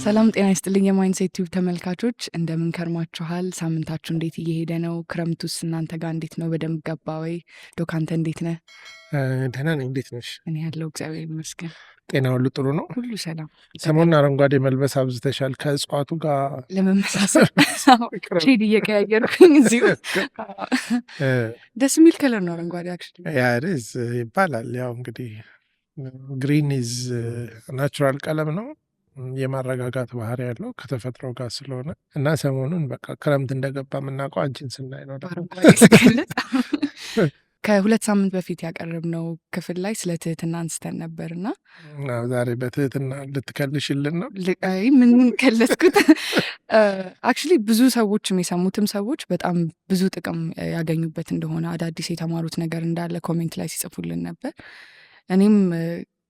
ሰላም ጤና ይስጥልኝ የማይንድሴት ቲዩብ ተመልካቾች እንደምን ከርማችኋል? ሳምንታችሁ እንዴት እየሄደ ነው? ክረምቱስ እናንተ ጋር እንዴት ነው? በደንብ ገባ ወይ? ዶክ አንተ እንዴት ነህ? ደህና ነኝ። እንዴት ነሽ? እኔ ያለው እግዚአብሔር ይመስገን ጤና ሁሉ ጥሩ ነው? ሁሉ ሰላም። ሰሞኑን አረንጓዴ መልበስ አብዝተሻል። ከእጽዋቱ ጋር ለመመሳሰል ሼድ እየቀያየርኩኝ እዚሁ ደስ የሚል ከለር ነው አረንጓዴ። አክቹዋሊ ያርዝ ይባላል። ያው እንግዲህ ግሪን ኢዝ ናቹራል ቀለም ነው፣ የማረጋጋት ባህሪ ያለው ከተፈጥሮ ጋር ስለሆነ እና ሰሞኑን በቃ ክረምት እንደገባ የምናውቀው አንቺን ስናይ ነው። በአረንጓዴ ስገለጥ ከ2 ሳምንት በፊት ያቀረብነው ክፍል ላይ ስለ ትህትና አንስተን ነበር እና ዛሬ በትህትና ልትከልሽልን ነው? ምን ከለስኩት? አክቹዋሊ ብዙ ሰዎችም የሰሙትም ሰዎች በጣም ብዙ ጥቅም ያገኙበት እንደሆነ አዳዲስ የተማሩት ነገር እንዳለ ኮሜንት ላይ ሲጽፉልን ነበር። እኔም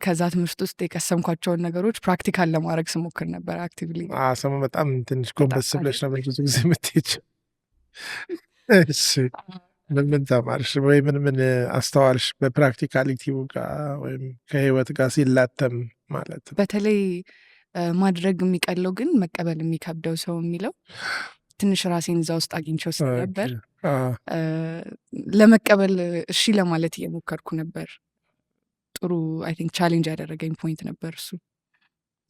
ከዛ ትምህርት ውስጥ የቀሰምኳቸውን ነገሮች ፕራክቲካል ለማድረግ ስሞክር ነበር አክቲቭሊ። ሰሙ በጣም ትንሽ ጎንበስ ብለሽ ነበር ብዙ ጊዜ የምትሄጂው። እሺ ምን ተማርሽ ወይ ምን አስተዋልሽ በፕራክቲካሊቲው ጋር ወይም ከህይወት ጋር ሲላተም ማለት ነው? በተለይ ማድረግ የሚቀለው ግን መቀበል የሚከብደው ሰው የሚለው ትንሽ ራሴን እዛ ውስጥ አግኝቼው ስለነበር ለመቀበል እሺ ለማለት እየሞከርኩ ነበር። ጥሩ አይ ቲንክ ቻሌንጅ ያደረገኝ ፖይንት ነበር እሱ።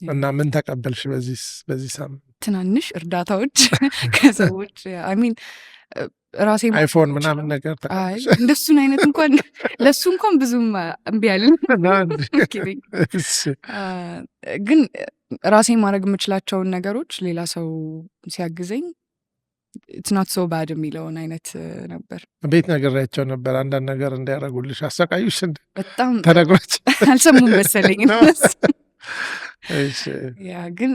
እና ምን ተቀበልሽ በዚህ ሳምንት? ትናንሽ እርዳታዎች ከሰዎች አሚን ራሴ አይፎን ምናምን ነገር እንደሱን አይነት እንኳን ለሱ እንኳን ብዙም እምቢ አለን። ግን ራሴ ማድረግ የምችላቸውን ነገሮች ሌላ ሰው ሲያግዘኝ it's not so bad የሚለውን አይነት ነበር። ቤት ነገራቸው ነበር አንዳንድ ነገር እንዲያደርጉልሽ አሰቃዩሽ እንደ በጣም ተነግሮች አልሰሙም መሰለኝ። ያ ግን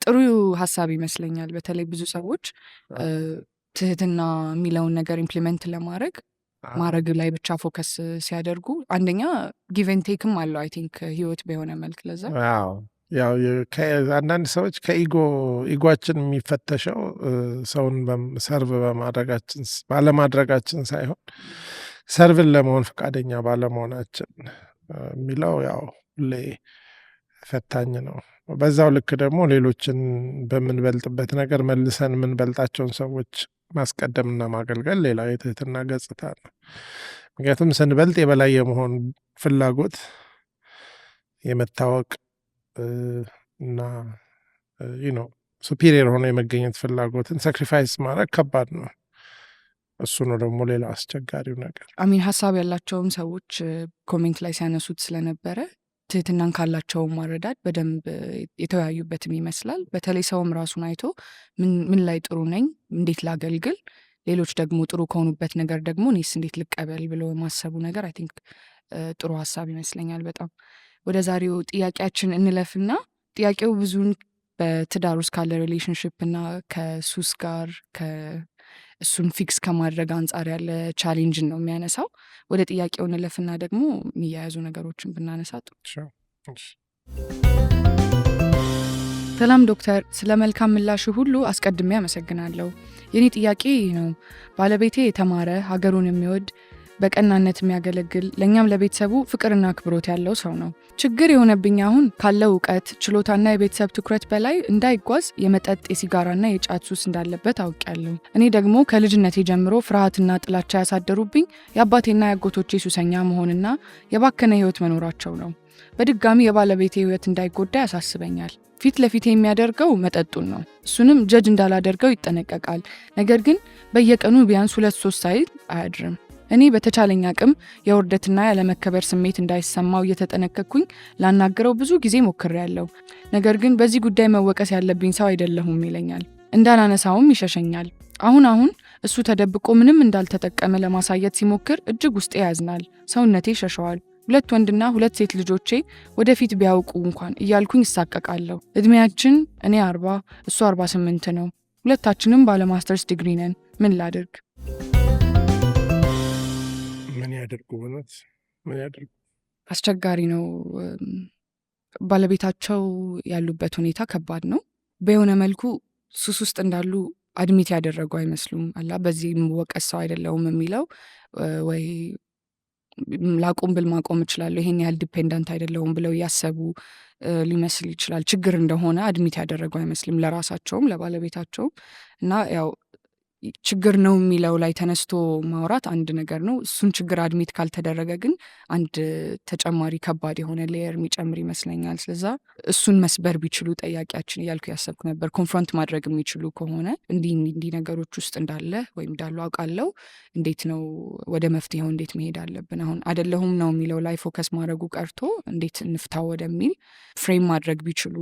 ጥሩ ሀሳብ ይመስለኛል። በተለይ ብዙ ሰዎች ትህትና የሚለውን ነገር ኢምፕሊመንት ለማድረግ ማድረግ ላይ ብቻ ፎከስ ሲያደርጉ አንደኛ ጊቭ ኤንድ ቴክም አለው አይ ቲንክ ህይወት በሆነ መልክ። ለዛ ያው አንዳንድ ሰዎች ኢጓችን የሚፈተሸው ሰውን ሰርቭ ባለማድረጋችን ሳይሆን ሰርቭን ለመሆን ፈቃደኛ ባለመሆናችን የሚለው ያው ሁሌ ፈታኝ ነው። በዛው ልክ ደግሞ ሌሎችን በምንበልጥበት ነገር መልሰን የምንበልጣቸውን ሰዎች ማስቀደምና ማገልገል ሌላ የትህትና ገጽታ ነው። ምክንያቱም ስንበልጥ የበላይ የመሆን ፍላጎት፣ የመታወቅ እና ሱፒሪየር ሆኖ የመገኘት ፍላጎትን ሳክሪፋይስ ማድረግ ከባድ ነው። እሱ ነው ደግሞ ሌላ አስቸጋሪው ነገር። አሚን ሀሳብ ያላቸውም ሰዎች ኮሜንት ላይ ሲያነሱት ስለነበረ ትህትናን ካላቸው ማረዳድ በደንብ የተወያዩበትም ይመስላል። በተለይ ሰውም ራሱን አይቶ ምን ላይ ጥሩ ነኝ፣ እንዴት ላገልግል፣ ሌሎች ደግሞ ጥሩ ከሆኑበት ነገር ደግሞ እኔስ እንዴት ልቀበል ብሎ የማሰቡ ነገር አይ ቲንክ ጥሩ ሀሳብ ይመስለኛል በጣም። ወደ ዛሬው ጥያቄያችን እንለፍና ጥያቄው ብዙን በትዳር ውስጥ ካለ ሪሌሽንሽፕ እና ከሱስ ጋር እሱን ፊክስ ከማድረግ አንጻር ያለ ቻሌንጅን ነው የሚያነሳው። ወደ ጥያቄው እንለፍና ደግሞ የሚያያዙ ነገሮችን ብናነሳጥ። ሰላም ዶክተር፣ ስለ መልካም ምላሹ ሁሉ አስቀድሜ አመሰግናለሁ። የኔ ጥያቄ ይህ ነው። ባለቤቴ የተማረ ሀገሩን የሚወድ በቀናነት የሚያገለግል ለእኛም ለቤተሰቡ ፍቅርና አክብሮት ያለው ሰው ነው። ችግር የሆነብኝ አሁን ካለው እውቀት ችሎታና የቤተሰብ ትኩረት በላይ እንዳይጓዝ የመጠጥ የሲጋራና የጫት ሱስ እንዳለበት አውቃለሁ። እኔ ደግሞ ከልጅነቴ ጀምሮ ፍርሃትና ጥላቻ ያሳደሩብኝ የአባቴና የአጎቶቼ ሱሰኛ መሆንና የባከነ ህይወት መኖራቸው ነው። በድጋሚ የባለቤቴ ህይወት እንዳይጎዳ ያሳስበኛል። ፊት ለፊት የሚያደርገው መጠጡን ነው። እሱንም ጀጅ እንዳላደርገው ይጠነቀቃል። ነገር ግን በየቀኑ ቢያንስ 2-3 ሳይል አያድርም። እኔ በተቻለኝ አቅም የውርደትና ያለመከበር ስሜት እንዳይሰማው እየተጠነቀቅኩኝ ላናገረው ብዙ ጊዜ ሞክሬያለሁ። ነገር ግን በዚህ ጉዳይ መወቀስ ያለብኝ ሰው አይደለሁም ይለኛል። እንዳላነሳውም ይሸሸኛል። አሁን እሱ ተደብቆ ምንም እንዳልተጠቀመ ለማሳየት ሲሞክር እጅግ ውስጤ ያዝናል። ሰውነቴ ይሸሸዋል። 2 ወንድና 2 ሴት ልጆቼ ወደፊት ቢያውቁ እንኳን እያልኩኝ ይሳቀቃለሁ። እድሜያችን እኔ 40 እሱ 48 ነው። ሁለታችንም ባለማስተርስ ዲግሪ ነን። ምን ላድርግ? ምን ያደርጉ? አስቸጋሪ ነው። ባለቤታቸው ያሉበት ሁኔታ ከባድ ነው። በሆነ መልኩ ሱስ ውስጥ እንዳሉ አድሚት ያደረጉ አይመስሉም። በዚህ ወቀስ ሰው አይደለሁም የሚለው ወይ ላቁም ብል ማቆም እችላለሁ፣ ይሄን ያህል ዲፔንደንት አይደለሁም ብለው ያሰቡ ሊመስል ይችላል። ችግር እንደሆነ አድሚት ያደረጉ አይመስልም ለራሳቸውም ለባለቤታቸውም። እና ያው ችግር ነው የሚለው ላይ ተነስቶ ማውራት አንድ ነገር ነው። እሱን ችግር አድሚት ካልተደረገ ግን አንድ ተጨማሪ ከባድ የሆነ ሌየር የሚጨምር ይመስለኛል። ስለዛ እሱን መስበር ቢችሉ ጠያቂያችን እያልኩ ያሰብኩ ነበር። ኮንፍሮንት ማድረግ የሚችሉ ከሆነ እንዲህ ነገሮች ውስጥ እንዳለ ወይም እንዳሉ አውቃለሁ፣ እንዴት ነው ወደ መፍትሄው እንዴት መሄድ አለብን፣ አሁን አይደለሁም ነው የሚለው ላይ ፎከስ ማድረጉ ቀርቶ እንዴት እንፍታው ወደሚል ፍሬም ማድረግ ቢችሉ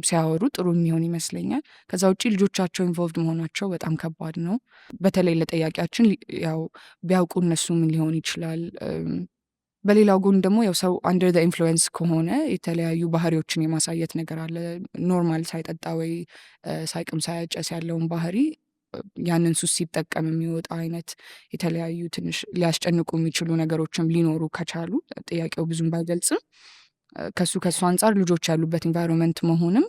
ሲያወሩ ጥሩ የሚሆን ይመስለኛል። ከዛ ውጭ ልጆቻቸው ኢንቮልቭድ መሆናቸው በጣም ከባድ ነው። በተለይ ለጠያቂያችን ያው ቢያውቁ እነሱ ምን ሊሆን ይችላል። በሌላው ጎን ደግሞ ያው ሰው አንደር ዘ ኢንፍሉዌንስ ከሆነ የተለያዩ ባህሪዎችን የማሳየት ነገር አለ። ኖርማል ሳይጠጣ ወይ ሳይቅም ሳያጨስ ያለውን ባህሪ ያንን ሱስ ሲጠቀም የሚወጣ አይነት የተለያዩ ትንሽ ሊያስጨንቁ የሚችሉ ነገሮችም ሊኖሩ ከቻሉ ጥያቄው ብዙም ባይገልጽም ከሱ አንጻር ልጆች ያሉበት ኢንቫይሮንመንት መሆንም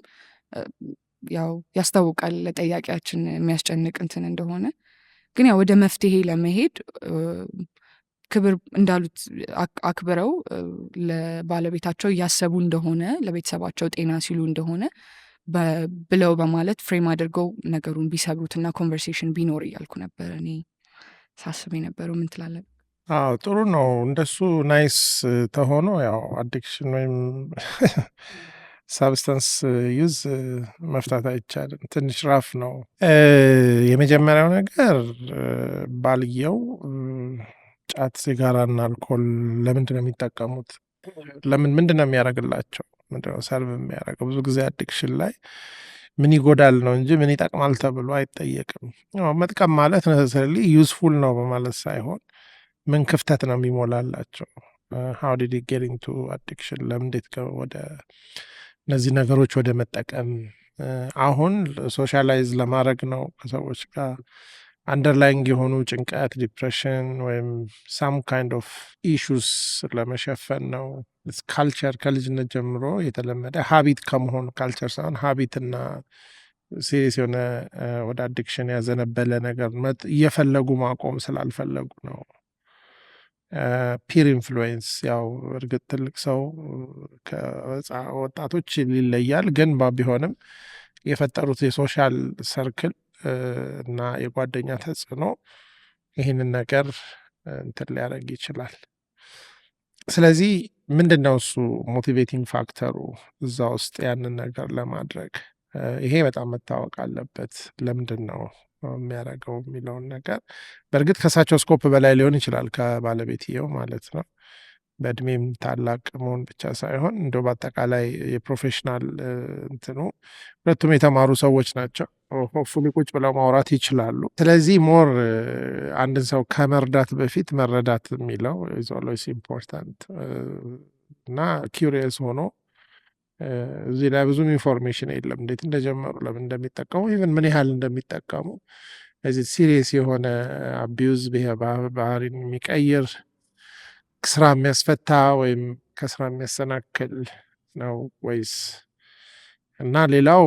ያው ያስታውቃል ለጠያቂያችን የሚያስጨንቅ እንትን እንደሆነ። ግን ያው ወደ መፍትሄ ለመሄድ ክብር እንዳሉት አክብረው ለባለቤታቸው እያሰቡ እንደሆነ ለቤተሰባቸው ጤና ሲሉ እንደሆነ ብለው በማለት ፍሬም አድርገው ነገሩን ቢሰብሩትና ኮንቨርሴሽን ቢኖር እያልኩ ነበር እኔ ሳስብ የነበረው። ምን ትላለህ? አዎ ጥሩ ነው። እንደሱ ናይስ ተሆኖ ያው አዲክሽን ወይም ሳብስተንስ ዩዝ መፍታት አይቻልም። ትንሽ ራፍ ነው። የመጀመሪያው ነገር ባልየው ጫት፣ ሲጋራና አልኮል ለምንድን ነው የሚጠቀሙት? ምንድን ነው የሚያደርግላቸው? ምንድነው ሰርቭ የሚያደርገው? ብዙ ጊዜ አዲክሽን ላይ ምን ይጎዳል ነው እንጂ ምን ይጠቅማል ተብሎ አይጠየቅም። መጥቀም ማለት ነሰሰሪ ዩዝፉል ነው በማለት ሳይሆን ምን ክፍተት ነው የሚሞላላቸው? ሃው ዲድ ዩ ጌት ኢንቱ አዲክሽን? ለምንዴት ወደ እነዚህ ነገሮች ወደ መጠቀም? አሁን ሶሻላይዝ ለማድረግ ነው ከሰዎች ጋር አንደርላይንግ የሆኑ ጭንቀት፣ ዲፕሬሽን ወይም ሳም ካይንድ ኦፍ ኢሹስ ለመሸፈን ነው። ካልቸር ከልጅነት ጀምሮ የተለመደ ሀቢት ከመሆን ካልቸር ሳይሆን ሀቢትና ሲሪየስ የሆነ ወደ አዲክሽን ያዘነበለ ነገር እየፈለጉ ማቆም ስላልፈለጉ ነው። ፒር ኢንፍሉዌንስ ያው እርግጥ ትልቅ ሰው ከወጣቶች ይለያል፣ ግን ቢሆንም የፈጠሩት የሶሻል ሰርክል እና የጓደኛ ተጽዕኖ ይህንን ነገር እንትን ሊያደርግ ይችላል። ስለዚህ ምንድን ነው እሱ ሞቲቬቲንግ ፋክተሩ እዛ ውስጥ ያንን ነገር ለማድረግ? ይሄ በጣም መታወቅ አለበት። ለምንድን ነው የሚያደርገው የሚለውን ነገር በእርግጥ ከሳቸው ስኮፕ በላይ ሊሆን ይችላል፣ ከባለቤትየው ማለት ነው። በእድሜም ታላቅ መሆን ብቻ ሳይሆን እንደ በአጠቃላይ የፕሮፌሽናል እንትኑ ሁለቱም የተማሩ ሰዎች ናቸው። ሆፕፉሊ ቁጭ ብለው ማውራት ይችላሉ። ስለዚህ ሞር አንድን ሰው ከመርዳት በፊት መረዳት የሚለው ኢዝ ኦልዌይስ ኢምፖርታንት እና ኪውሪየስ ሆኖ እዚህ ላይ ብዙም ኢንፎርሜሽን የለም፣ እንዴት እንደጀመሩ፣ ለምን እንደሚጠቀሙ፣ ኢቨን ምን ያህል እንደሚጠቀሙ። እዚህ ሲሪየስ የሆነ አቢዩዝ ባህሪን የሚቀይር ስራ የሚያስፈታ ወይም ከስራ የሚያሰናክል ነው ወይስ? እና ሌላው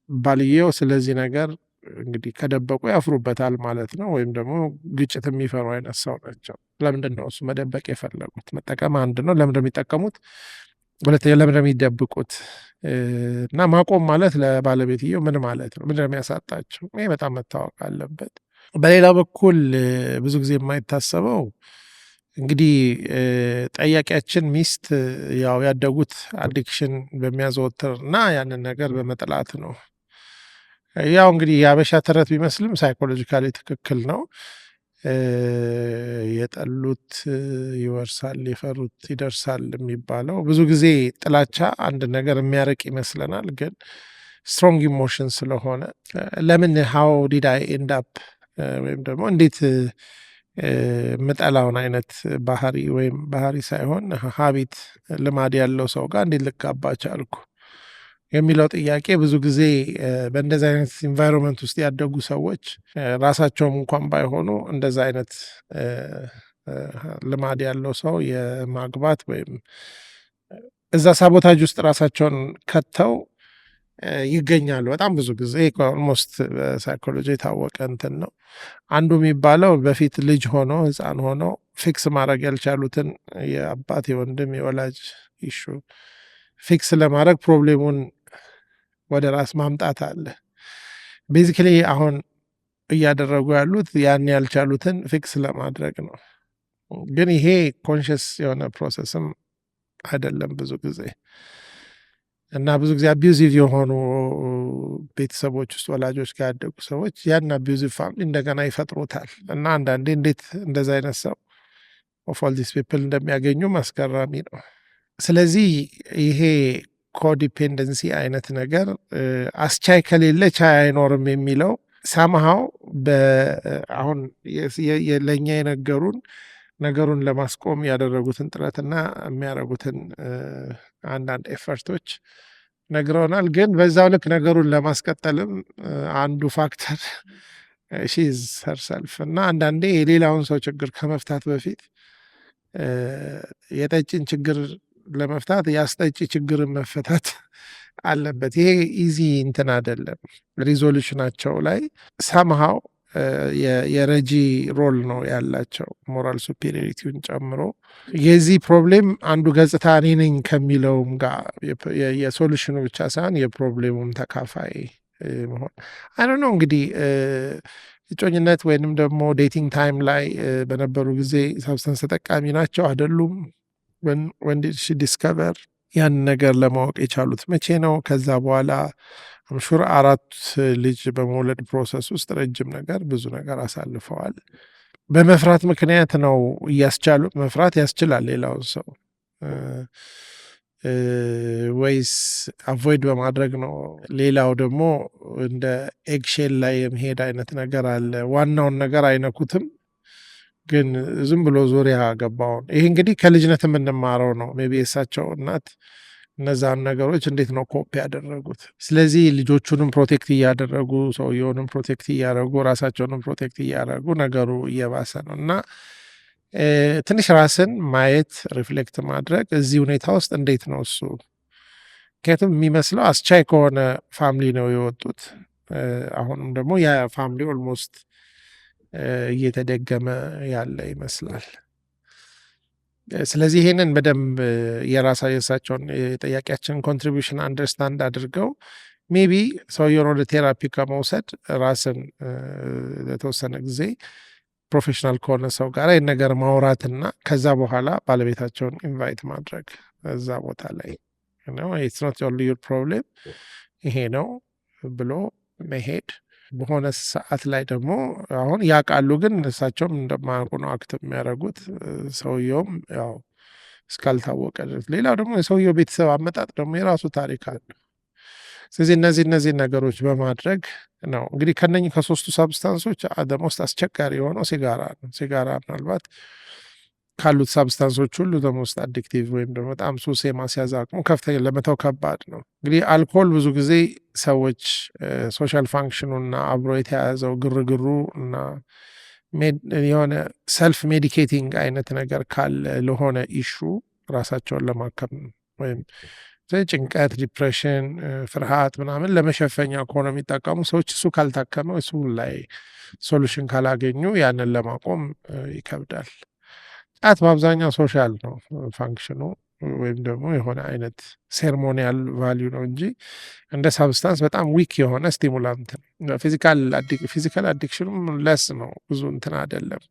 ባልየው ስለዚህ ነገር እንግዲህ ከደበቁ ያፍሩበታል ማለት ነው፣ ወይም ደግሞ ግጭት የሚፈሩ አይነት ሰው ናቸው። ለምንድን ነው እሱ መደበቅ የፈለጉት? መጠቀም አንድ ነው፣ ለምንድን ነው የሚጠቀሙት? ሁለተኛ ለምንድን ነው የሚደብቁት? እና ማቆም ማለት ለባለቤትየው ምን ማለት ነው? ምንድን ነው የሚያሳጣቸው? ይሄ በጣም መታወቅ አለበት። በሌላ በኩል ብዙ ጊዜ የማይታሰበው እንግዲህ ጠያቂያችን ሚስት ያው ያደጉት አዲክሽን በሚያዘወትር እና ያንን ነገር በመጥላት ነው። ያው እንግዲህ የአበሻ ተረት ቢመስልም ሳይኮሎጂካሊ ትክክል ነው። የጠሉት ይወርሳል፣ የፈሩት ይደርሳል የሚባለው ብዙ ጊዜ ጥላቻ አንድ ነገር የሚያርቅ ይመስለናል፣ ግን ስትሮንግ ኢሞሽን ስለሆነ ለምን ሃው ዲድ አይ ኤንድ አፕ ወይም ደግሞ እንዴት ምጠላውን አይነት ባህሪ ወይም ባህሪ ሳይሆን ሀቢት ልማድ ያለው ሰው ጋር እንዴት ልጋባ ቻልኩ የሚለው ጥያቄ ብዙ ጊዜ በእንደዚህ አይነት ኢንቫይሮንመንት ውስጥ ያደጉ ሰዎች ራሳቸውም እንኳን ባይሆኑ እንደዛ አይነት ልማድ ያለው ሰው የማግባት ወይም እዛ ሳቦታጅ ውስጥ ራሳቸውን ከተው ይገኛሉ። በጣም ብዙ ጊዜ ኦልሞስት በሳይኮሎጂ የታወቀ እንትን ነው። አንዱ የሚባለው በፊት ልጅ ሆኖ ህፃን ሆኖ ፊክስ ማድረግ ያልቻሉትን የአባት የወንድም የወላጅ ኢሹ ፊክስ ለማድረግ ፕሮብሌሙን ወደ ራስ ማምጣት አለ። ቤዚክሊ አሁን እያደረጉ ያሉት ያን ያልቻሉትን ፊክስ ለማድረግ ነው። ግን ይሄ ኮንሽስ የሆነ ፕሮሰስም አይደለም ብዙ ጊዜ እና ብዙ ጊዜ አቢዩዚቭ የሆኑ ቤተሰቦች ውስጥ ወላጆች ጋር ያደጉ ሰዎች ያን አቢዩዚቭ ፋሚሊ እንደገና ይፈጥሩታል እና አንዳንዴ እንዴት እንደዛ አይነት ሰው ኦፍ ኦል ዲስ ፒፕል እንደሚያገኙም አስገራሚ ነው። ስለዚህ ይሄ ኮዲፔንደንሲ አይነት ነገር አስቻይ ከሌለ ቻይ አይኖርም የሚለው ሳምሃው አሁን ለእኛ የነገሩን ነገሩን ለማስቆም ያደረጉትን ጥረትና የሚያደርጉትን አንዳንድ ኤፈርቶች ነግረውናል። ግን በዛው ልክ ነገሩን ለማስቀጠልም አንዱ ፋክተር ሺዝ ሄርሰልፍ እና አንዳንዴ የሌላውን ሰው ችግር ከመፍታት በፊት የጠጭን ችግር ለመፍታት የአስጠጪ ችግርን መፈታት አለበት። ይሄ ኢዚ እንትን አይደለም። ሪዞሉሽናቸው ላይ ሳምሃው የረጂ ሮል ነው ያላቸው ሞራል ሱፔሪዮሪቲውን ጨምሮ። የዚህ ፕሮብሌም አንዱ ገጽታ እኔ ነኝ ከሚለውም ጋር የሶሉሽኑ ብቻ ሳይሆን የፕሮብሌሙም ተካፋይ መሆን አይ ነው። እንግዲህ እጮኝነት ወይንም ደግሞ ዴቲንግ ታይም ላይ በነበሩ ጊዜ ሰብስተንስ ተጠቃሚ ናቸው አይደሉም? ወን ዲድ ሺ ዲስከቨር ያን ነገር ለማወቅ የቻሉት መቼ ነው? ከዛ በኋላ አምሹር 4 ልጅ በመውለድ ፕሮሰስ ውስጥ ረጅም ነገር ብዙ ነገር አሳልፈዋል። በመፍራት ምክንያት ነው እያስቻሉ መፍራት ያስችላል ሌላውን ሰው ወይስ አቮይድ በማድረግ ነው? ሌላው ደግሞ እንደ ኤግሼል ላይ የመሄድ አይነት ነገር አለ። ዋናውን ነገር አይነኩትም ግን ዝም ብሎ ዙሪያ ገባውን። ይሄ እንግዲህ ከልጅነት የምንማረው ነው። ሜይ ቢ የእሳቸው እናት እነዛን ነገሮች እንዴት ነው ኮፒ ያደረጉት? ስለዚህ ልጆቹንም ፕሮቴክት እያደረጉ ሰውየውንም ፕሮቴክት እያደረጉ ራሳቸውንም ፕሮቴክት እያደረጉ ነገሩ እየባሰ ነው እና ትንሽ ራስን ማየት ሪፍሌክት ማድረግ እዚህ ሁኔታ ውስጥ እንዴት ነው እሱ ምክንያቱም የሚመስለው አስቻይ ከሆነ ፋሚሊ ነው የወጡት። አሁንም ደግሞ ያ ፋሚሊ ኦልሞስት እየተደገመ ያለ ይመስላል። ስለዚህ ይሄንን በደንብ የእሳቸውን የጥያቄያችንን ኮንትሪቢሽን አንደርስታንድ አድርገው ሜቢ ሰውየውን ወደ ቴራፒ ከመውሰድ ራስን ለተወሰነ ጊዜ ፕሮፌሽናል ከሆነ ሰው ጋር ይህን ነገር ማውራትና ከዛ በኋላ ባለቤታቸውን ኢንቫይት ማድረግ እዛ ቦታ ላይ ነው ኢትስ ኖት ኦንሊ ዩር ፕሮብሌም ይሄ ነው ብሎ መሄድ። በሆነ ሰዓት ላይ ደግሞ አሁን ያውቃሉ፣ ግን እሳቸውም እንደማያውቁ ነው አክት የሚያደርጉት። ሰውየውም ያው እስካልታወቀ ድረስ። ሌላው ደግሞ የሰውየው ቤተሰብ አመጣጥ ደግሞ የራሱ ታሪክ አለ። ስለዚህ እነዚህ ነገሮች በማድረግ ነው እንግዲህ ከነኚህ ከሶስቱ ሳብስታንሶች ደሞስት አስቸጋሪ የሆነው ሲጋራ ነው። ሲጋራ ምናልባት ካሉት ሳብስታንሶች ሁሉ ደሞስት አዲክቲቭ ወይም ደግሞ በጣም ሱስ የማስያዝ አቅሙ ከፍተኛ፣ ለመተው ከባድ ነው። እንግዲህ አልኮል ብዙ ጊዜ ሰዎች ሶሻል ፋንክሽኑና አብሮ የተያያዘው ግርግሩ እና የሆነ ሰልፍ ሜዲኬቲንግ አይነት ነገር ካለ ለሆነ ኢሹ ራሳቸውን ለማከም ወይም ጭንቀት፣ ዲፕሬሽን፣ ፍርሃት ምናምን ለመሸፈኛ ከሆነ የሚጠቀሙ ሰዎች እሱ ካልታከመ እሱ ላይ ሶሉሽን ካላገኙ ያንን ለማቆም ይከብዳል። ጫት በአብዛኛው ሶሻል ነው ፋንክሽኑ ወይም ደግሞ የሆነ አይነት ሴርሞኒያል ቫሊዩ ነው እንጂ እንደ ሳብስታንስ በጣም ዊክ የሆነ ስቲሙላንት ነው። ፊዚካል አዲክሽኑም ለስ ነው ብዙ እንትን አይደለም።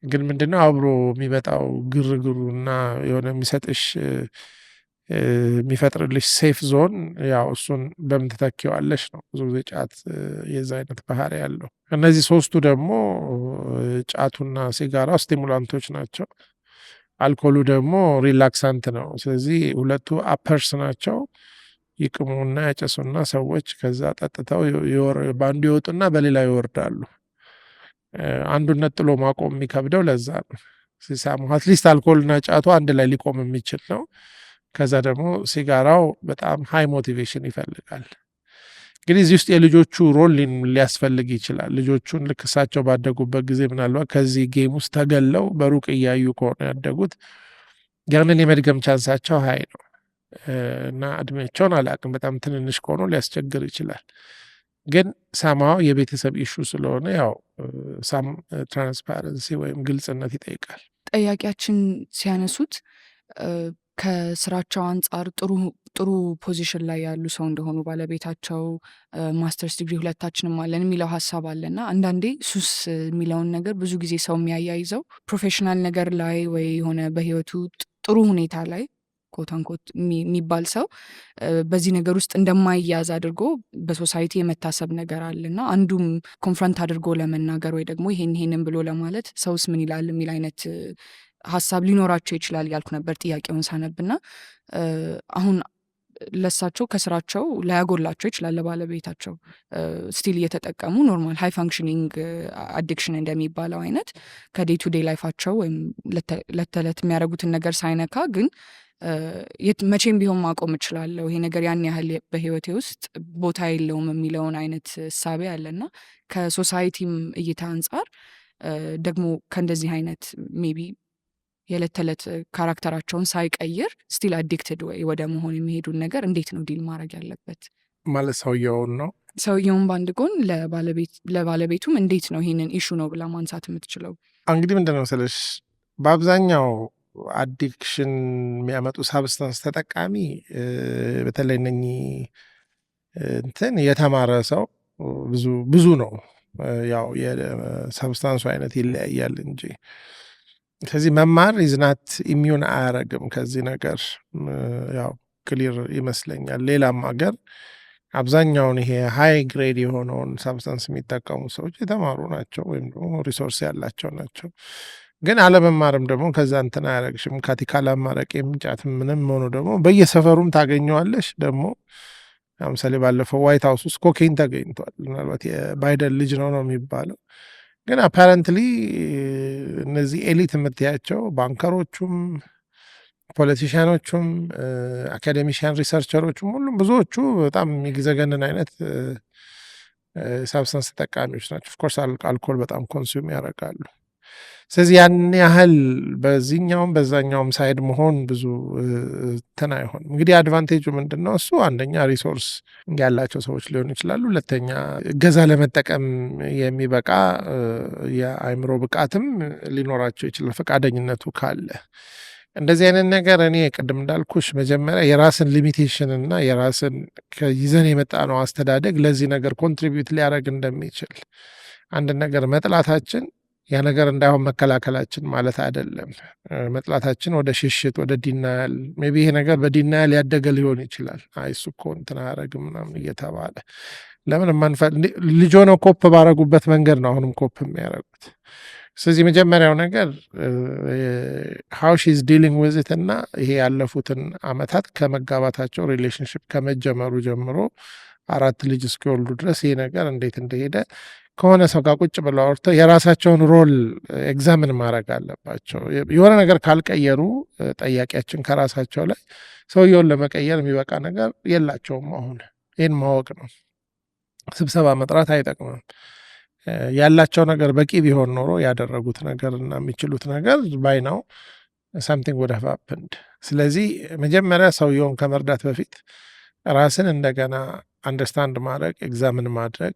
ግን ምንድነው አብሮ የሚመጣው ግርግሩ እና የሆነ የሚሰጥሽ የሚፈጥርልሽ ሴፍ ዞን ያው እሱን በምን ትተኪዋለሽ ነው። ብዙ ጊዜ ጫት የዛ አይነት ባህሪ ያለው። እነዚህ ሶስቱ ደግሞ ጫቱና ሲጋራው ስቲሙላንቶች ናቸው። አልኮሉ ደግሞ ሪላክሳንት ነው። ስለዚህ ሁለቱ አፐርስ ናቸው። ይቅሙና ያጨሱና ሰዎች ከዛ ጠጥተው በአንዱ ይወጡና በሌላ ይወርዳሉ። አንዱን ነጥሎ ማቆም የሚከብደው ለዛ ነው። ሲሳሙ አትሊስት አልኮልና ጫቱ አንድ ላይ ሊቆም የሚችል ነው። ከዛ ደግሞ ሲጋራው በጣም ሃይ ሞቲቬሽን ይፈልጋል። እንግዲህ እዚህ ውስጥ የልጆቹ ሮል ሊያስፈልግ ይችላል። ልጆቹን ልክ እሳቸው ባደጉበት ጊዜ ምናልባት ከዚህ ጌም ውስጥ ተገለው በሩቅ እያዩ ከሆነ ያደጉት ያንን የመድገም ቻንሳቸው ሀይ ነው። እና እድሜያቸውን አላውቅም፣ በጣም ትንንሽ ከሆኑ ሊያስቸግር ይችላል። ግን ሰማው የቤተሰብ ኢሹ ስለሆነ ያው ሳም ትራንስፓረንሲ ወይም ግልጽነት ይጠይቃል። ጠያቂያችን ሲያነሱት ከስራቸው አንጻር ጥሩ ፖዚሽን ላይ ያሉ ሰው እንደሆኑ ባለቤታቸው ማስተርስ ዲግሪ ሁለታችንም አለን የሚለው ሀሳብ አለና አንዳንዴ ሱስ የሚለውን ነገር ብዙ ጊዜ ሰው የሚያያይዘው ፕሮፌሽናል ነገር ላይ ወይ የሆነ በህይወቱ ጥሩ ሁኔታ ላይ ኮታንኮት የሚባል ሰው በዚህ ነገር ውስጥ እንደማይያዝ አድርጎ በሶሳይቲ የመታሰብ ነገር አለና አንዱም ኮንፍረንት አድርጎ ለመናገር ወይ ደግሞ ይሄንን ብሎ ለማለት ሰውስ ምን ይላል የሚል አይነት ሀሳብ ሊኖራቸው ይችላል ያልኩ ነበር ጥያቄውን ሳነብና አሁን ለሳቸው ከስራቸው ላያጎላቸው ይችላል ለባለቤታቸው ስቲል እየተጠቀሙ ኖርማል ሃይ ፋንክሽኒንግ አዲክሽን እንደሚባለው አይነት ከዴይ ቱ ዴይ ላይፋቸው ወይም ለተለት የሚያደርጉትን ነገር ሳይነካ ግን መቼም ቢሆን ማቆም እችላለሁ ይሄ ነገር ያን ያህል በህይወቴ ውስጥ ቦታ የለውም የሚለውን አይነት እሳቤ አለና ከሶሳይቲም እይታ አንጻር ደግሞ ከእንደዚህ አይነት ሜቢ የዕለት ተዕለት ካራክተራቸውን ሳይቀይር ስቲል አዲክትድ ወይ ወደ መሆን የሚሄዱን ነገር እንዴት ነው ዲል ማድረግ ያለበት? ማለት ሰውየውን ነው ሰውየውን በአንድ ጎን ለባለቤቱም እንዴት ነው ይህንን ኢሹ ነው ብላ ማንሳት የምትችለው? እንግዲህ ምንድን ነው ስልሽ በአብዛኛው አዲክሽን የሚያመጡ ሳብስታንስ ተጠቃሚ በተለይ እነኚህ እንትን የተማረ ሰው ብዙ ነው። ያው የሳብስታንሱ አይነት ይለያያል እንጂ ከዚህ መማር ኢዝናት ኢሚዩን አያረግም ከዚህ ነገር ያው ክሊር ይመስለኛል። ሌላም ሀገር አብዛኛውን ይሄ ሃይ ግሬድ የሆነውን ሳብስታንስ የሚጠቀሙ ሰዎች የተማሩ ናቸው ወይም ደግሞ ሪሶርስ ያላቸው ናቸው። ግን አለመማርም ደግሞ ከዛ እንትን አያረግሽም። ካቲካላ ማረቅ የሚጫት ምንም ሆኖ ደግሞ በየሰፈሩም ታገኘዋለሽ። ደግሞ ለምሳሌ ባለፈው ዋይት ሀውስ ውስጥ ኮኬን ተገኝቷል። ምናልባት የባይደን ልጅ ነው የሚባለው። ግን አፓረንትሊ እነዚህ ኤሊት የምትያቸው ባንከሮቹም ፖለቲሽያኖቹም አካዴሚሽያን ሪሰርቸሮቹም ሁሉም ብዙዎቹ በጣም የሚዘገንን አይነት ሳብስታንስ ተጠቃሚዎች ናቸው። ኦፍኮርስ አልኮል በጣም ኮንሱም ያደርጋሉ። ስለዚህ ያን ያህል በዚህኛውም በዛኛውም ሳይድ መሆን ብዙ እንትን አይሆንም። እንግዲህ አድቫንቴጁ ምንድን ነው? እሱ አንደኛ ሪሶርስ ያላቸው ሰዎች ሊሆኑ ይችላሉ። ሁለተኛ እገዛ ለመጠቀም የሚበቃ የአእምሮ ብቃትም ሊኖራቸው ይችላል፣ ፈቃደኝነቱ ካለ። እንደዚህ አይነት ነገር እኔ ቅድም እንዳልኩሽ መጀመሪያ የራስን ሊሚቴሽን እና የራስን ይዘን የመጣ ነው አስተዳደግ ለዚህ ነገር ኮንትሪቢዩት ሊያደርግ እንደሚችል አንድ ነገር መጥላታችን ያ ነገር እንዳይሆን መከላከላችን ማለት አይደለም። መጥላታችን ወደ ሽሽት ወደ ዲናያል ሜቢ ይሄ ነገር በዲናያል ያደገ ሊሆን ይችላል። አይ እሱ እኮ እንትን አያረግም ምናምን እየተባለ ለምን ልጅ ሆነው ኮፕ ባረጉበት መንገድ ነው አሁንም ኮፕ የሚያደርጉት። ስለዚህ መጀመሪያው ነገር ሃው ሺ ኢዝ ዲሊንግ ዊዝ ኢት እና ይሄ ያለፉትን አመታት ከመጋባታቸው ሪሌሽንሽፕ ከመጀመሩ ጀምሮ 4 ልጅ እስኪወልዱ ድረስ ይሄ ነገር እንዴት እንደሄደ ከሆነ ሰው ጋር ቁጭ ብለው አውርተው የራሳቸውን ሮል ኤግዛምን ማድረግ አለባቸው። የሆነ ነገር ካልቀየሩ ጠያቂያችን ከራሳቸው ላይ ሰውየውን ለመቀየር የሚበቃ ነገር የላቸውም። አሁን ይህን ማወቅ ነው። ስብሰባ መጥራት አይጠቅምም። ያላቸው ነገር በቂ ቢሆን ኖሮ ያደረጉት ነገር እና የሚችሉት ነገር ባይናው ሳምቲንግ ወደ ሀፕንድ። ስለዚህ መጀመሪያ ሰውየውን ከመርዳት በፊት ራስን እንደገና አንደርስታንድ ማድረግ ኤግዛምን ማድረግ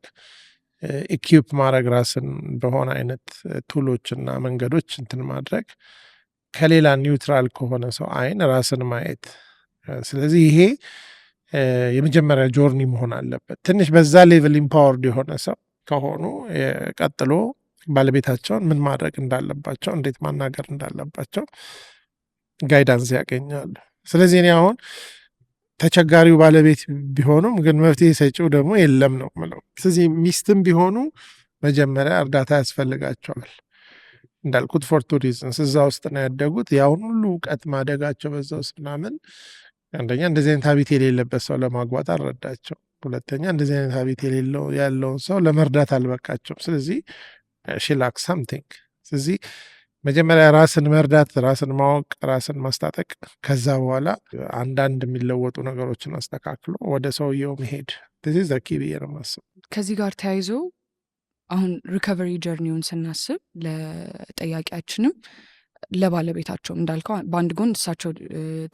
ኢኪፕ ማድረግ ራስን በሆነ አይነት ቱሎች እና መንገዶች እንትን ማድረግ ከሌላ ኒውትራል ከሆነ ሰው አይን ራስን ማየት። ስለዚህ ይሄ የመጀመሪያ ጆርኒ መሆን አለበት። ትንሽ በዛ ሌቭል ኢምፓወርድ የሆነ ሰው ከሆኑ ቀጥሎ ባለቤታቸውን ምን ማድረግ እንዳለባቸው እንዴት ማናገር እንዳለባቸው ጋይዳንስ ያገኛሉ። ስለዚህ እኔ አሁን ተቸጋሪው ባለቤት ቢሆኑም ግን መፍትሄ ሰጪው ደግሞ የለም ነው የምለው። ስለዚህ ሚስትም ቢሆኑ መጀመሪያ እርዳታ ያስፈልጋቸዋል። እንዳልኩት ፎር ቱ ሪዝንስ እዛ ውስጥ ነው ያደጉት። ያሁን ሁሉ እውቀት ማደጋቸው በዛ ውስጥ ምናምን አንደኛ እንደዚህ አይነት ሀቢት የሌለበት ሰው ለማግባት አልረዳቸው፣ ሁለተኛ እንደዚህ አይነት ሀቢት ያለውን ሰው ለመርዳት አልበቃቸውም። ስለዚህ ሺላክ ሳምቲንግ። ስለዚህ መጀመሪያ ራስን መርዳት፣ ራስን ማወቅ፣ ራስን ማስታጠቅ፣ ከዛ በኋላ አንዳንድ የሚለወጡ ነገሮችን አስተካክሎ ወደ ሰውየው መሄድ ዘኪ ብዬ ነው የማስበው። ከዚህ ጋር ተያይዞ አሁን ሪከቨሪ ጀርኒውን ስናስብ ለጠያቂያችንም ለባለቤታቸው እንዳልከው በአንድ ጎን እሳቸው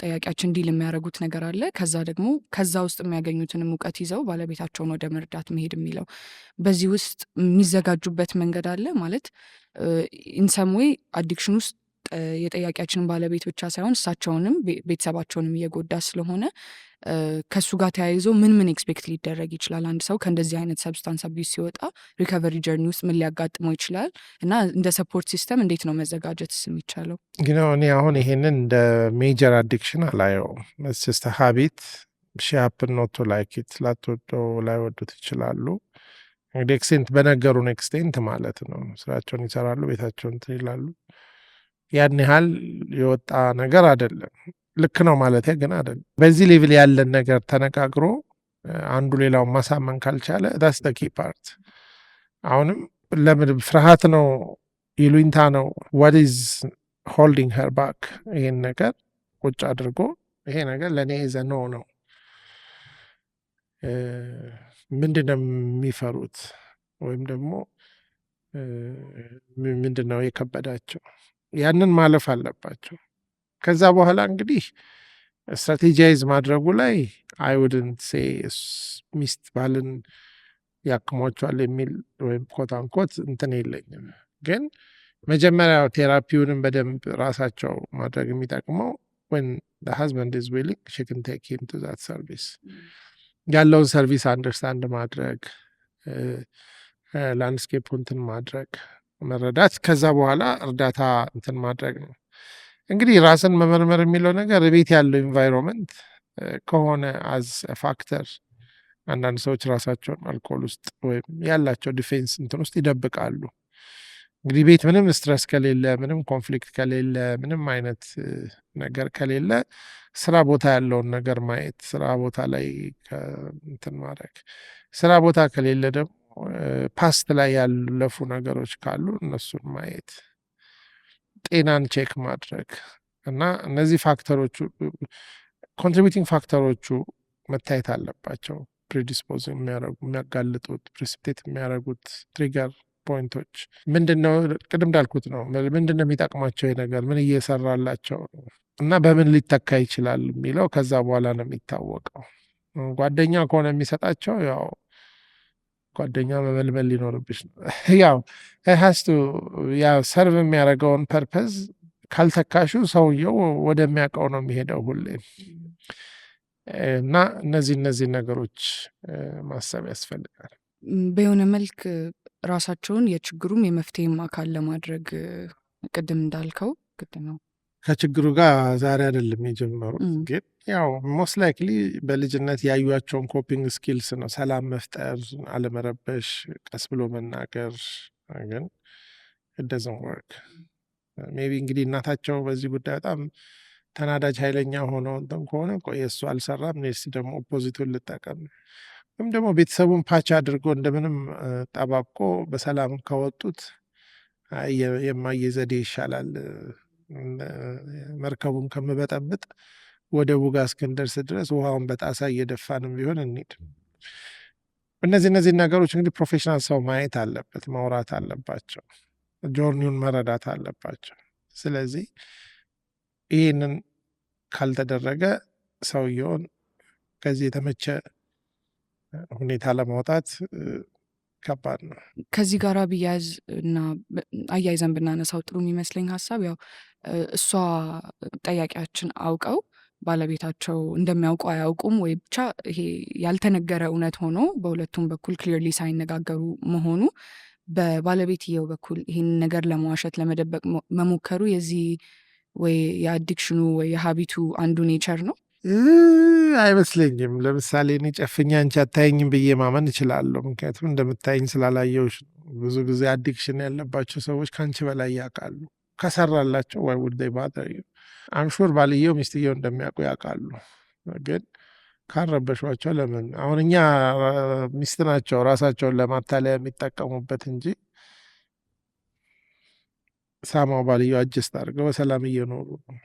ጠያቂያችን ዲል የሚያደርጉት ነገር አለ። ከዛ ደግሞ ከዛ ውስጥ የሚያገኙትንም እውቀት ይዘው ባለቤታቸውን ወደ መርዳት መሄድ የሚለው በዚህ ውስጥ የሚዘጋጁበት መንገድ አለ ማለት ኢንሰም ዌይ አዲክሽን ውስጥ የጠያቂያችንን ባለቤት ብቻ ሳይሆን እሳቸውንም ቤተሰባቸውንም እየጎዳ ስለሆነ ከሱ ጋር ተያይዞ ምን ኤክስፔክት ሊደረግ ይችላል? አንድ ሰው ከእንደዚህ አይነት ሰብስታንስ አቢዩስ ሲወጣ ሪከቨሪ ጀርኒ ውስጥ ምን ሊያጋጥመው ይችላል? እና እንደ ሰፖርት ሲስተም እንዴት ነው መዘጋጀትስ የሚቻለው? ግን እኔ አሁን ይሄንን እንደ ሜጀር አዲክሽን አላየውም። ስስተ ሀቢት ሺሀፕን ኖቶ ላይኪት ላትወደው ላይወዱት ይችላሉ። እንግዲህ ኤክስቴንት በነገሩን ኤክስቴንት ማለት ነው። ስራቸውን ይሰራሉ፣ ቤታቸውን እንትን ይላሉ። ያን ያህል የወጣ ነገር አይደለም። ልክ ነው ማለት ግን አይደለም። በዚህ ሌቭል ያለን ነገር ተነጋግሮ አንዱ ሌላውን ማሳመን ካልቻለ ዳስ ዘ ኪ ፓርት። አሁንም ለምን ፍርሃት ነው ይሉኝታ ነው what is holding her back? ይሄን ነገር ቁጭ አድርጎ ይሄ ነገር ለእኔ ዘ ኖ ነው። ምንድነው የሚፈሩት ወይም ደግሞ ምንድነው የከበዳቸው? ያንን ማለፍ አለባቸው። ከዛ በኋላ እንግዲህ ስትራቴጃይዝ ማድረጉ ላይ አይውድንት ሴ ሚስት ባልን ያክሟቸዋል የሚል ወይም ኮት አንኮት እንትን የለኝም። ግን መጀመሪያ ቴራፒውንም በደንብ ራሳቸው ማድረግ የሚጠቅመው when the husband is willing she can take him to that service ያለውን ሰርቪስ አንደርስታንድ ማድረግ ላንድስኬፕ እንትን ማድረግ መረዳት፣ ከዛ በኋላ እርዳታ እንትን ማድረግ ነው። እንግዲህ ራስን መመርመር የሚለው ነገር ቤት ያለው ኢንቫይሮንመንት ከሆነ አዝ ፋክተር አንዳንድ ሰዎች ራሳቸውን አልኮል ውስጥ ወይም ያላቸው ዲፌንስ እንትን ውስጥ ይደብቃሉ። እንግዲህ ቤት ምንም ስትረስ ከሌለ፣ ምንም ኮንፍሊክት ከሌለ፣ ምንም አይነት ነገር ከሌለ ስራ ቦታ ያለውን ነገር ማየት፣ ስራ ቦታ ላይ እንትን ማድረግ፣ ስራ ቦታ ከሌለ ደግሞ ፓስት ላይ ያለፉ ነገሮች ካሉ እነሱን ማየት፣ ጤናን ቼክ ማድረግ እና እነዚህ ፋክተሮቹ ኮንትሪቢዩቲንግ ፋክተሮቹ መታየት አለባቸው። ፕሪዲስፖዝ የሚያደርጉ የሚያጋልጡት ፕሪሲፒቴት የሚያደርጉት ትሪገር ፖይንቶች ምንድነው? ቅድም እንዳልኩት ነው። ምንድነው የሚጠቅማቸው ነገር ምን እየሰራላቸው ነው እና በምን ሊተካ ይችላል የሚለው ከዛ በኋላ ነው የሚታወቀው። ጓደኛ ከሆነ የሚሰጣቸው ያው ጓደኛ መመልመል ሊኖርብሽ ነው። ያው ሀስቱ ያው ሰርቭ የሚያደርገውን ፐርፐዝ ካልተካሹ ሰውየው ወደሚያውቀው ነው የሚሄደው ሁሌም። እና እነዚህ ነገሮች ማሰብ ያስፈልጋል። በሆነ መልክ ራሳቸውን የችግሩም የመፍትሄም አካል ለማድረግ ቅድም እንዳልከው ግድ ነው። ከችግሩ ጋር ዛሬ አይደለም የጀመሩት፣ ግን ያው ሞስት ላይክሊ በልጅነት ያዩቸውን ኮፒንግ ስኪልስ ነው። ሰላም መፍጠር፣ አለመረበሽ፣ ቀስ ብሎ መናገር። ግን ደዝን ወርክ ሜቢ እንግዲህ እናታቸው በዚህ ጉዳይ በጣም ተናዳጅ ኃይለኛ ሆነው እንትን ከሆነ ቆይ እሱ አልሰራም ኔስ ደግሞ ኦፖዚቱን ልጠቀም፣ ወይም ደግሞ ቤተሰቡን ፓች አድርጎ እንደምንም ጠባብቆ በሰላም ከወጡት የማየ ዘዴ ይሻላል መርከቡን ከምበጠብጥ ወደ ቡጋ እስክንደርስ ድረስ ውሃውን በጣሳ እየደፋንም ቢሆን እንሂድ። እነዚህ ነገሮች እንግዲህ ፕሮፌሽናል ሰው ማየት አለበት፣ ማውራት አለባቸው፣ ጆርኒውን መረዳት አለባቸው። ስለዚህ ይህንን ካልተደረገ ሰውየውን ከዚህ የተመቸ ሁኔታ ለማውጣት ከባድ ነው። ከዚህ ጋር ብያዝ እና አያይዘን ብናነሳው ጥሩ የሚመስለኝ ሀሳብ ያው እሷ ጠያቂያችን አውቀው ባለቤታቸው እንደሚያውቁ አያውቁም ወይ ብቻ ይሄ ያልተነገረ እውነት ሆኖ በሁለቱም በኩል ክሊርሊ ሳይነጋገሩ መሆኑ በባለቤትየው በኩል ይህን ነገር ለመዋሸት ለመደበቅ መሞከሩ የዚህ ወይ የአዲክሽኑ ወይ የሀቢቱ አንዱ ኔቸር ነው አይመስለኝም። ለምሳሌ እኔ ጨፍኛ አንቺ አታየኝም ብዬ ማመን እችላለሁ። ምክንያቱም እንደምታየኝ ስላላየሁሽ። ብዙ ጊዜ አዲክሽን ያለባቸው ሰዎች ከአንቺ በላይ ያውቃሉ። ከሰራላቸው ወይ ውድ ባተር አምሹር ባልየው ሚስትየው እንደሚያውቁ ያውቃሉ። ግን ካረበሿቸው ለምን አሁን እኛ ሚስት ናቸው ራሳቸውን ለማታለያ የሚጠቀሙበት እንጂ ሳማው ባልየው አጀስት አድርገው በሰላም እየኖሩ ነው።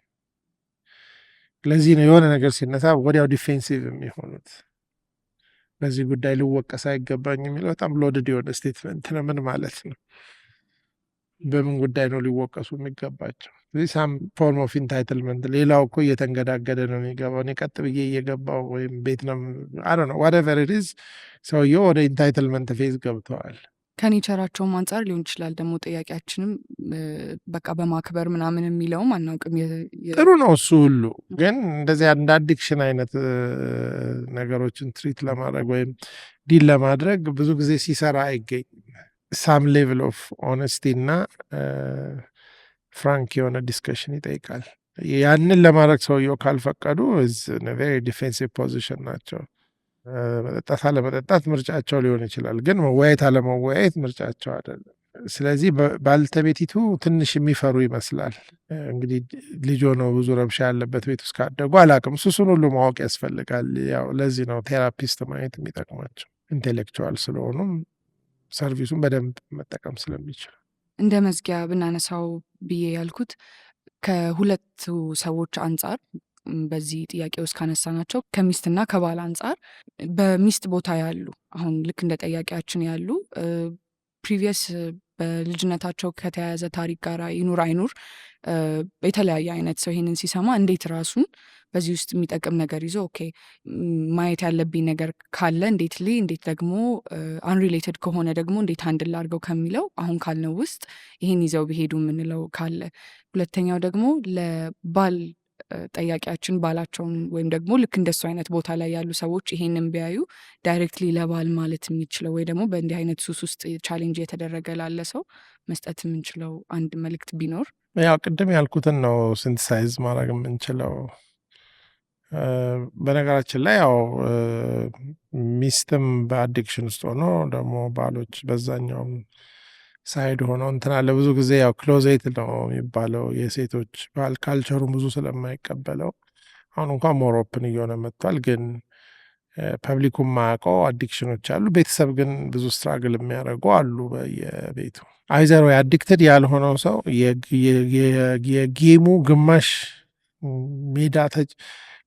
ለዚህ ነው የሆነ ነገር ሲነሳ ወዲያው ዲፌንሲቭ የሚሆኑት። በዚህ ጉዳይ ልወቀስ አይገባኝ የሚለው በጣም ሎድድ የሆነ ስቴትመንት ነው። ምን ማለት ነው? በምን ጉዳይ ነው ሊወቀሱ የሚገባቸው? ስለዚህ ሳም ፎርም ኦፍ ኢንታይትልመንት። ሌላው እኮ እየተንገዳገደ ነው የሚገባው። እኔ ቀጥ ብዬ እየገባው ወይም ቤት ነው አይ ዶንት ኖ ዋትኤቨር ኢት ኢዝ፣ ሰውየው ወደ ኢንታይትልመንት ፌዝ ገብተዋል። ከኔቸራቸውም አንጻር ሊሆን ይችላል ደግሞ ጥያቄያችንም በቃ በማክበር ምናምን የሚለውም አናውቅም። ጥሩ ነው እሱ ሁሉ፣ ግን እንደዚህ እንደ አዲክሽን አይነት ነገሮችን ትሪት ለማድረግ ወይም ዲል ለማድረግ ብዙ ጊዜ ሲሰራ አይገኝም። ሳም ሌቭል ኦፍ ኦነስቲ እና ፍራንክ የሆነ ዲስከሽን ይጠይቃል። ያንን ለማድረግ ሰውየው ካልፈቀዱ ቬሪ ዲፌንሲቭ ፖዚሽን ናቸው። መጠጣት አለመጠጣት ምርጫቸው ሊሆን ይችላል፣ ግን መወያየት አለመወያየት ምርጫቸው አይደለም። ስለዚህ ባልተቤቲቱ ትንሽ የሚፈሩ ይመስላል። እንግዲህ ልጆ ነው ብዙ ረብሻ ያለበት ቤት ውስጥ ካደጉ አላቅም። እሱን ሁሉ ማወቅ ያስፈልጋል። ያው ለዚህ ነው ቴራፒስት ማየት የሚጠቅማቸው፣ ኢንቴሌክቹዋል ስለሆኑም ሰርቪሱን በደንብ መጠቀም ስለሚችል። እንደ መዝጊያ ብናነሳው ብዬ ያልኩት ከሁለቱ ሰዎች አንጻር በዚህ ጥያቄ ውስጥ ካነሳናቸው ከሚስትና ከባል አንጻር በሚስት ቦታ ያሉ አሁን ልክ እንደ ጠያቂያችን ያሉ ፕሪቪየስ በልጅነታቸው ከተያያዘ ታሪክ ጋር ይኑር አይኑር የተለያየ አይነት ሰው ይሄንን ሲሰማ እንዴት ራሱን በዚህ ውስጥ የሚጠቅም ነገር ይዞ ኦኬ ማየት ያለብኝ ነገር ካለ እንዴት እንዴት ደግሞ አንሪሌትድ ከሆነ ደግሞ እንዴት ሃንድል አድርገው ከሚለው አሁን ካልነው ውስጥ ይሄን ይዘው ቢሄዱ የምንለው ካለ፣ ሁለተኛው ደግሞ ለባል ጠያቂያችን ባላቸውን ወይም ደግሞ ልክ እንደሱ አይነት ቦታ ላይ ያሉ ሰዎች ይሄንን ቢያዩ ዳይሬክትሊ ለባል ማለት የሚችለው ወይ ደግሞ በእንዲህ አይነት ሱስ ውስጥ ቻሌንጅ የተደረገ ላለ ሰው መስጠት የምንችለው አንድ መልእክት ቢኖር? ያው ቅድም ያልኩትን ነው ሲንተሳይዝ ማድረግ የምንችለው። በነገራችን ላይ ያው ሚስትም በአዲክሽን ውስጥ ሆኖ ደግሞ ባሎች በዛኛውም ሳይድ ሆነው እንትን አለ። ብዙ ጊዜ ያው ክሎዜት ነው የሚባለው የሴቶች ባህል ካልቸሩን ብዙ ስለማይቀበለው አሁን እንኳን ሞር ኦፕን እየሆነ መጥቷል። ግን ፐብሊኩም ማያውቀው አዲክሽኖች አሉ። ቤተሰብ ግን ብዙ ስትራግል የሚያደርጉ አሉ በየቤቱ። አይዘር ወይ አዲክትድ ያልሆነው ሰው የጌሙ ግማሽ ሜዳ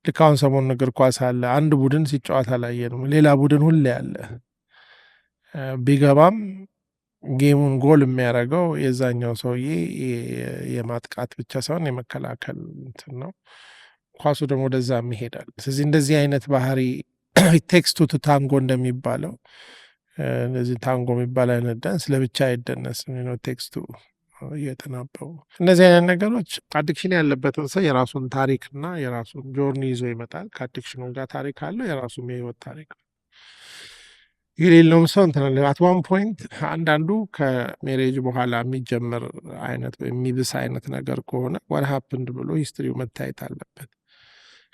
ልክ አሁን ሰሞኑን እግር ኳስ አለ፣ አንድ ቡድን ሲጫወት አላየንም፣ ሌላ ቡድን ሁሌ አለ። ቢገባም ጌሙን ጎል የሚያደርገው የዛኛው ሰውዬ የማጥቃት ብቻ ሳይሆን የመከላከል እንትን ነው። ኳሱ ደግሞ ወደዛም ይሄዳል። ስለዚህ እንደዚህ አይነት ባህሪ ቴክስቱ ታንጎ እንደሚባለው እንደዚህ ታንጎ የሚባል አይነት ዳንስ ለብቻ አይደነስም። ቴክስቱ እየተናበቡ እነዚህ አይነት ነገሮች አዲክሽን ያለበትን ሰው የራሱን ታሪክና የራሱን ጆርኒ ይዞ ይመጣል። ከአዲክሽኑ ጋር ታሪክ አለው፣ የራሱም የህይወት ታሪክ ነው። የሌለውም ሰው እንትን አት ዋን ፖይንት አንዳንዱ ከሜሬጅ በኋላ የሚጀምር አይነት የሚብስ አይነት ነገር ከሆነ ዋት ሀፕንድ ብሎ ሂስትሪው መታየት አለበት።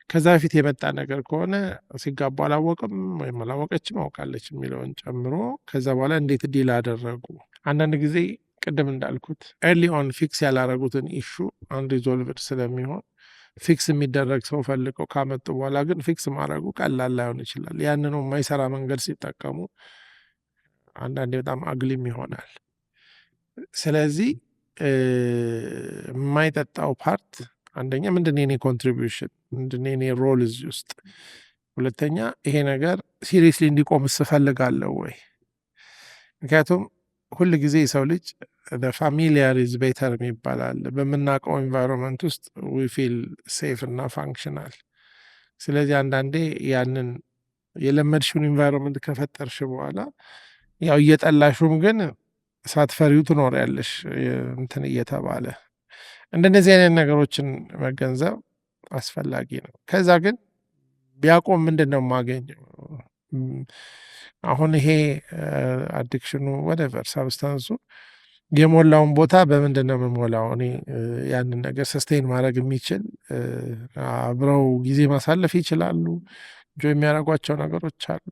ከዛ በፊት የመጣ ነገር ከሆነ ሲጋቡ አላወቅም ወይም አላወቀችም አውቃለች የሚለውን ጨምሮ ከዛ በኋላ እንዴት ዲል አደረጉ። አንዳንድ ጊዜ ቅድም እንዳልኩት ኤርሊ ኦን ፊክስ ያላረጉትን ኢሹ አንሪዞልቭድ ስለሚሆን ፊክስ የሚደረግ ሰው ፈልገው ካመጡ በኋላ ግን ፊክስ ማድረጉ ቀላል ላይሆን ይችላል። ያንኑ የማይሰራ መንገድ ሲጠቀሙ አንዳንዴ በጣም አግሊም ይሆናል። ስለዚህ የማይጠጣው ፓርት አንደኛ ምንድን የኔ ኮንትሪቢዩሽን፣ ምንድን የኔ ሮል እዚህ ውስጥ፣ ሁለተኛ ይሄ ነገር ሲሪየስሊ እንዲቆም ስፈልጋለሁ ወይ? ምክንያቱም ሁል ጊዜ የሰው ልጅ ፋሚሊያር ኢዝ ቤተር ይባላል። በምናውቀው ኤንቫይሮንመንት ውስጥ ዊ ፊል ሴፍ እና ፋንክሽናል። ስለዚህ አንዳንዴ ያንን የለመድሽውን ኤንቫይሮንመንት ከፈጠርሽ በኋላ ያው እየጠላሹም ግን ሳትፈሪው ትኖሪያለሽ እንትን እየተባለ እንደነዚህ አይነት ነገሮችን መገንዘብ አስፈላጊ ነው። ከዛ ግን ቢያቆም ምንድን ነው የማገኘው? አሁን ይሄ አዲክሽኑ ወደቨር ሳብስታንሱ የሞላውን ቦታ በምንድን ነው የምሞላው? እኔ ያንን ነገር ሰስቴን ማድረግ የሚችል አብረው ጊዜ ማሳለፍ ይችላሉ። የሚያደርጓቸው ነገሮች አሉ።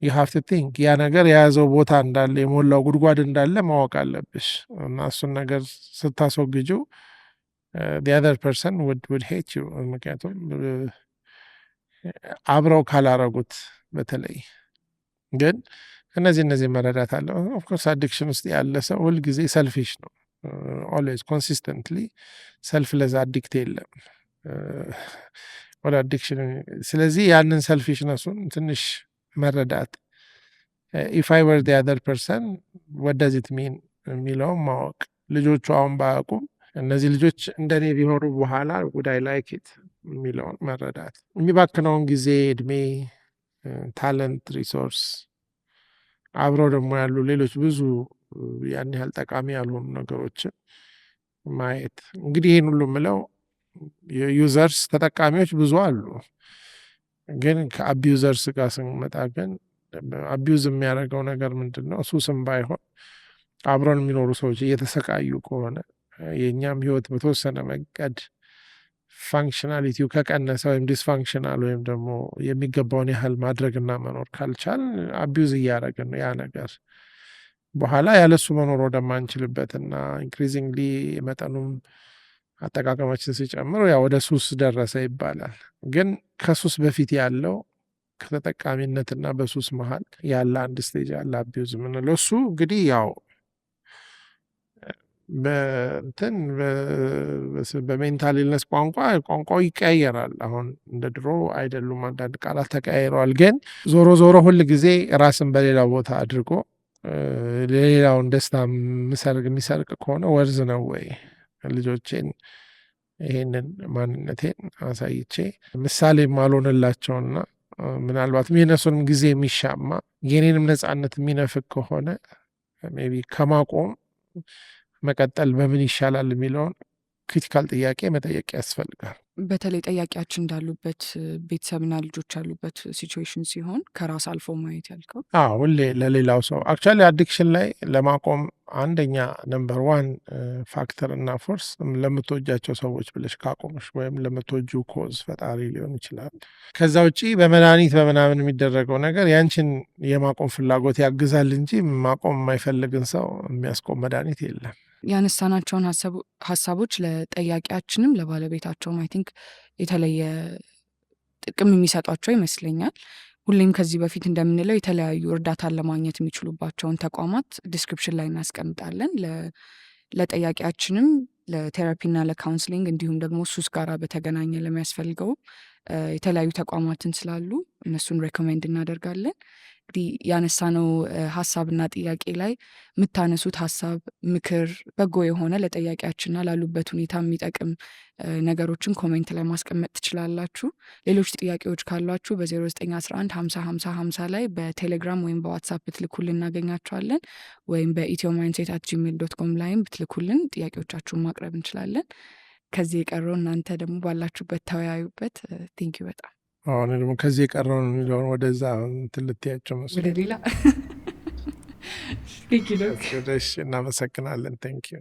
የሀፍት ቲንክ ያ ነገር የያዘው ቦታ እንዳለ የሞላው ጉድጓድ እንዳለ ማወቅ አለብሽ እና እሱን ነገር ስታስወግጂው the other person would hate you። ምክንያቱም አብረው ካላረጉት በተለይ ግን እነዚህ መረዳት አለ። ኦፍኮርስ አዲክሽን ውስጥ ያለ ሰው ሁልጊዜ ሰልፊሽ ነው። ኦልዌይዝ ኮንሲስተንትሊ ሰልፍለስ አዲክት የለም ወደ አዲክሽን። ስለዚህ ያንን ሰልፊሽነሱን ትንሽ መረዳት ኢፍ አይ ወር the other person what does it mean የሚለውን ማወቅ ልጆቹ አሁን ባያውቁም እነዚህ ልጆች እንደኔ ቢሆኑ በኋላ ጉዳይ ላይክ ኢት የሚለውን መረዳት፣ የሚባክነውን ጊዜ፣ እድሜ፣ ታለንት፣ ሪሶርስ አብረው ደግሞ ያሉ ሌሎች ብዙ ያን ያህል ጠቃሚ ያልሆኑ ነገሮችን ማየት። እንግዲህ ይህን ሁሉ የምለው የዩዘርስ ተጠቃሚዎች ብዙ አሉ፣ ግን ከአቢዩዘርስ ጋር ስንመጣ ግን አቢዩዝ የሚያደርገው ነገር ምንድን ነው? ሱስም ባይሆን አብረን የሚኖሩ ሰዎች እየተሰቃዩ ከሆነ የእኛም ህይወት በተወሰነ መንገድ ፋንክሽናሊቲው ከቀነሰ ወይም ዲስፋንክሽናል ወይም ደግሞ የሚገባውን ያህል ማድረግና መኖር ካልቻል አቢዩዝ እያደረግን ነው ያ ነገር በኋላ ያለሱ መኖር ወደማንችልበትና ኢንክሪዚንግሊ መጠኑም አጠቃቀማችን ሲጨምር ያው ወደ ሱስ ደረሰ ይባላል። ግን ከሱስ በፊት ያለው ከተጠቃሚነትና በሱስ መሀል ያለ አንድ ስቴጅ ያለ አቢዩዝ የምንለው እሱ እንግዲህ ያው በእንትን በሜንታል ኢልነስ ቋንቋው ይቀያየራል። አሁን እንደ ድሮ አይደሉም፣ አንዳንድ ቃላት ተቀያይረዋል። ግን ዞሮ ዞሮ ሁል ጊዜ ራስን በሌላው ቦታ አድርጎ ሌላውን ደስታ የሚሰርቅ ከሆነ ወርዝ ነው ወይ? ልጆቼን ይሄንን ማንነቴን አሳይቼ ምሳሌ ማልሆንላቸውና ምናልባት የነሱንም ጊዜ የሚሻማ የኔንም ነፃነት የሚነፍቅ ከሆነ ሜይ ቢ ከማቆም መቀጠል በምን ይሻላል የሚለውን ክሪቲካል ጥያቄ መጠየቅ ያስፈልጋል። በተለይ ጠያቂያችን እንዳሉበት ቤተሰብና ልጆች ያሉበት ሲቹዌሽን ሲሆን ከራስ አልፎ ማየት ያልከው ሁሌ ለሌላው ሰው አክቹዋሊ አዲክሽን ላይ ለማቆም አንደኛ ነምበር ዋን ፋክተር እና ፎርስ ለምትወጃቸው ሰዎች ብለሽ ካቆምሽ ወይም ለምትወጁ ኮዝ ፈጣሪ ሊሆን ይችላል። ከዛ ውጪ በመድኃኒት በምናምን የሚደረገው ነገር ያንቺን የማቆም ፍላጎት ያግዛል እንጂ ማቆም የማይፈልግን ሰው የሚያስቆም መድኃኒት የለም። ያነሳናቸውን ሀሳቦች ለጠያቂያችንም ለባለቤታቸውም አይ ቲንክ የተለየ ጥቅም የሚሰጧቸው ይመስለኛል። ሁሌም ከዚህ በፊት እንደምንለው የተለያዩ እርዳታን ለማግኘት የሚችሉባቸውን ተቋማት ዲስክሪፕሽን ላይ እናስቀምጣለን። ለጠያቂያችንም ለቴራፒና ለካውንስሊንግ እንዲሁም ደግሞ ሱስ ጋር በተገናኘ ለሚያስፈልገው የተለያዩ ተቋማትን ስላሉ እነሱን ሬኮሜንድ እናደርጋለን። እንግዲህ ያነሳነው ሀሳብና ጥያቄ ላይ የምታነሱት ሀሳብ፣ ምክር በጎ የሆነ ለጠያቂያችንና ላሉበት ሁኔታ የሚጠቅም ነገሮችን ኮሜንት ላይ ማስቀመጥ ትችላላችሁ። ሌሎች ጥያቄዎች ካሏችሁ በ0911 50 50 50 ላይ በቴሌግራም ወይም በዋትሳፕ ብትልኩልን እናገኛቸዋለን። ወይም በኢትዮማይንድሴት@gmail.com ላይም ብትልኩልን ጥያቄዎቻችሁን ማቅረብ እንችላለን። ከዚህ የቀረው እናንተ ደግሞ ባላችሁበት ተወያዩበት። ቴንኪዩ በጣም አሁን ደግሞ ከዚህ የቀረውን የሚለውን ወደዛ ትልትያቸው መስሎ ወደ ሌላ እናመሰግናለን። ቴንኪዩ